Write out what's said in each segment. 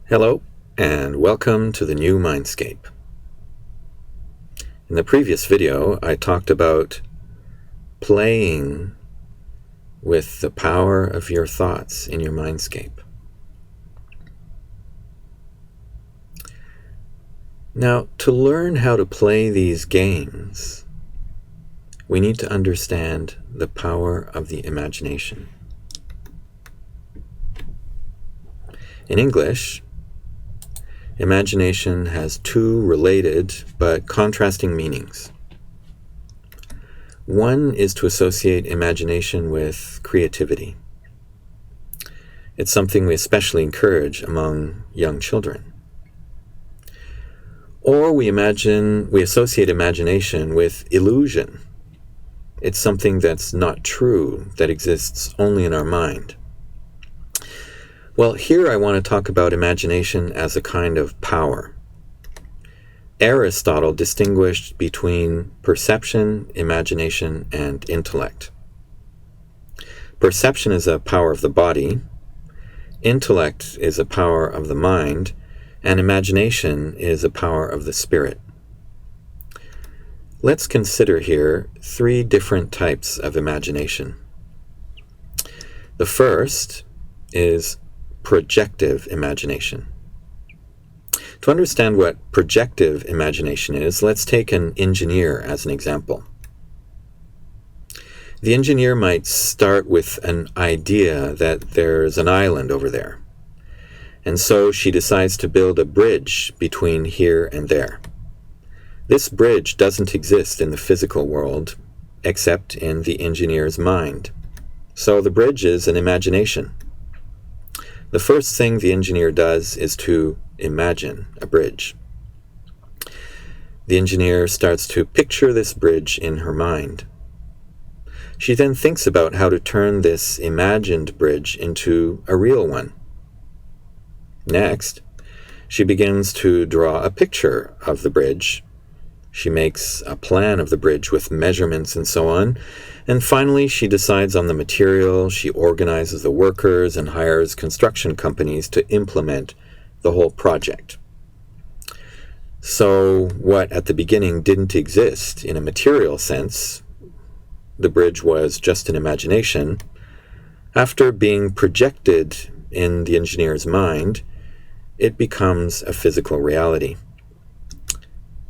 Hello, and welcome to the new Mindscape. In the previous video, I talked about playing with the power of your thoughts in your Mindscape. Now, to learn how to play these games, we need to understand the power of the imagination. In English, imagination has two related but contrasting meanings. One is to associate imagination with creativity. It's something we especially encourage among young children. Or we associate imagination with illusion. It's something that's not true, that exists only in our mind. Well, here I want to talk about imagination as a kind of power. Aristotle distinguished between perception, imagination, and intellect. Perception is a power of the body, intellect is a power of the mind, and imagination is a power of the spirit. Let's consider here three different types of imagination. The first is projective imagination. To understand what projective imagination is, let's take an engineer as an example. The engineer might start with an idea that there's an island over there, and so she decides to build a bridge between here and there. This bridge doesn't exist in the physical world, except in the engineer's mind. So the bridge is an imagination. The first thing the engineer does is to imagine a bridge. The engineer starts to picture this bridge in her mind. She then thinks about how to turn this imagined bridge into a real one. Next, she begins to draw a picture of the bridge. She makes a plan of the bridge with measurements and so on. And finally, she decides on the material, she organizes the workers and hires construction companies to implement the whole project. So what at the beginning didn't exist in a material sense, the bridge was just an imagination, after being projected in the engineer's mind, it becomes a physical reality.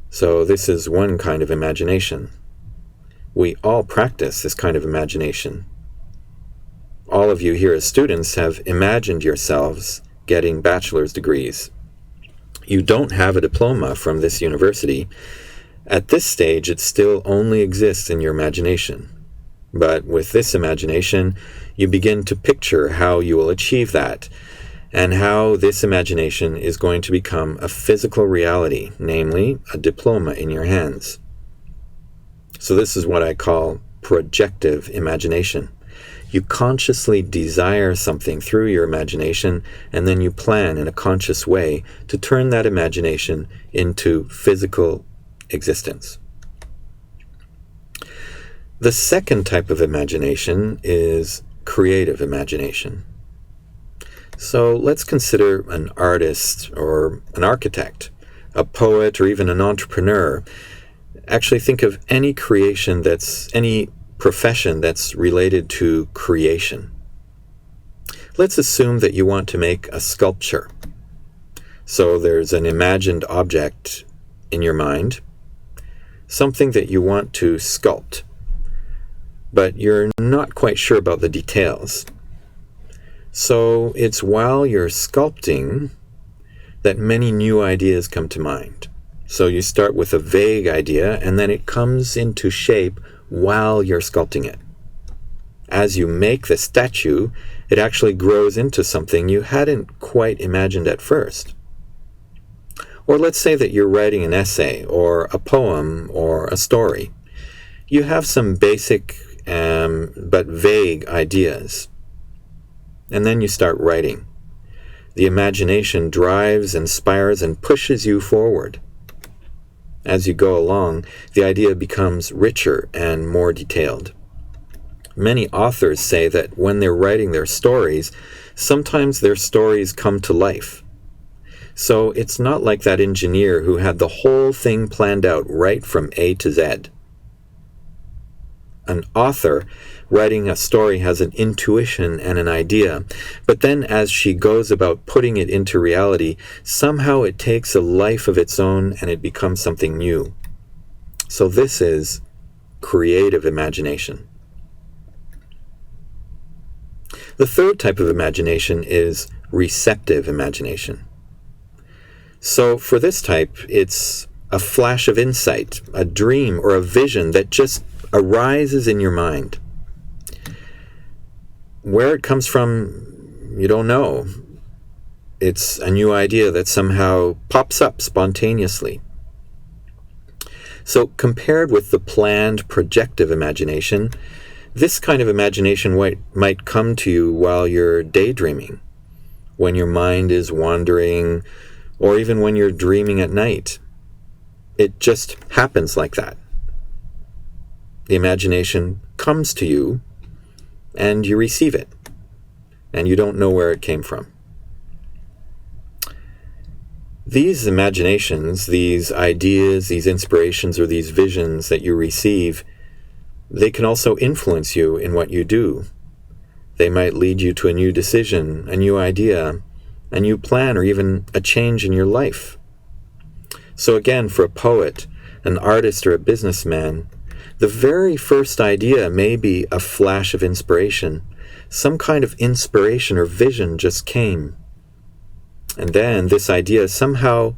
So this is one kind of imagination. We all practice this kind of imagination. All of you here as students have imagined yourselves getting bachelor's degrees. You don't have a diploma from this university. At this stage, it still only exists in your imagination. But with this imagination, you begin to picture how you will achieve that, and how this imagination is going to become a physical reality, namely a diploma in your hands. So this is what I call projective imagination. You consciously desire something through your imagination, and then you plan in a conscious way to turn that imagination into physical existence. The second type of imagination is creative imagination. So let's consider an artist or an architect, a poet, or even an entrepreneur. Actually think of any profession that's related to creation. Let's assume that you want to make a sculpture. So there's an imagined object in your mind, something that you want to sculpt, but you're not quite sure about the details. So it's while you're sculpting that many new ideas come to mind. So you start with a vague idea, and then it comes into shape while you're sculpting it. As you make the statue, it actually grows into something you hadn't quite imagined at first. Or let's say that you're writing an essay, or a poem, or a story. You have some basic but vague ideas. And then you start writing. The imagination drives, inspires, and pushes you forward. As you go along, the idea becomes richer and more detailed. Many authors say that when they're writing their stories, sometimes their stories come to life. So it's not like that engineer who had the whole thing planned out right from A to Z. An author writing a story has an intuition and an idea, but then as she goes about putting it into reality, somehow it takes a life of its own and it becomes something new. So this is creative imagination. The third type of imagination is receptive imagination. So for this type, it's a flash of insight, a dream or a vision that just arises in your mind. Where it comes from, you don't know. It's a new idea that somehow pops up spontaneously. So compared with the planned projective imagination, this kind of imagination might come to you while you're daydreaming, when your mind is wandering, or even when you're dreaming at night. It just happens like that. The imagination comes to you, and you receive it, and you don't know where it came from. These imaginations, these ideas, these inspirations, or these visions that you receive, they can also influence you in what you do. They might lead you to a new decision, a new idea, a new plan, or even a change in your life. So again, for a poet, an artist, or a businessman, the very first idea may be a flash of inspiration. Some kind of inspiration or vision just came. And then this idea somehow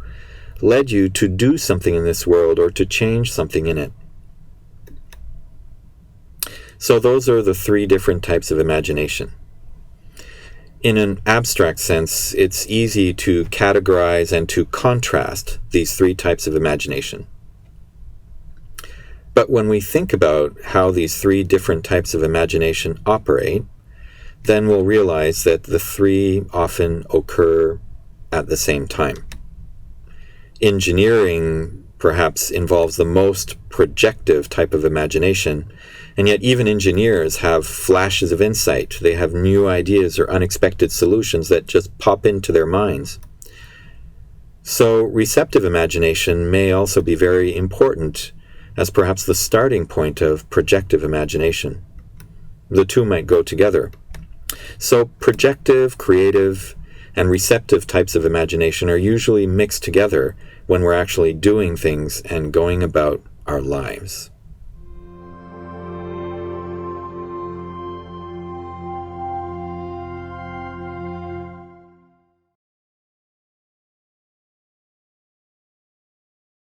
led you to do something in this world or to change something in it. So those are the three different types of imagination. In an abstract sense, it's easy to categorize and to contrast these three types of imagination. But when we think about how these three different types of imagination operate, then we'll realize that the three often occur at the same time. Engineering perhaps involves the most projective type of imagination, and yet even engineers have flashes of insight. They have new ideas or unexpected solutions that just pop into their minds. So receptive imagination may also be very important as perhaps the starting point of projective imagination. The two might go together. So projective, creative, and receptive types of imagination are usually mixed together when we're actually doing things and going about our lives.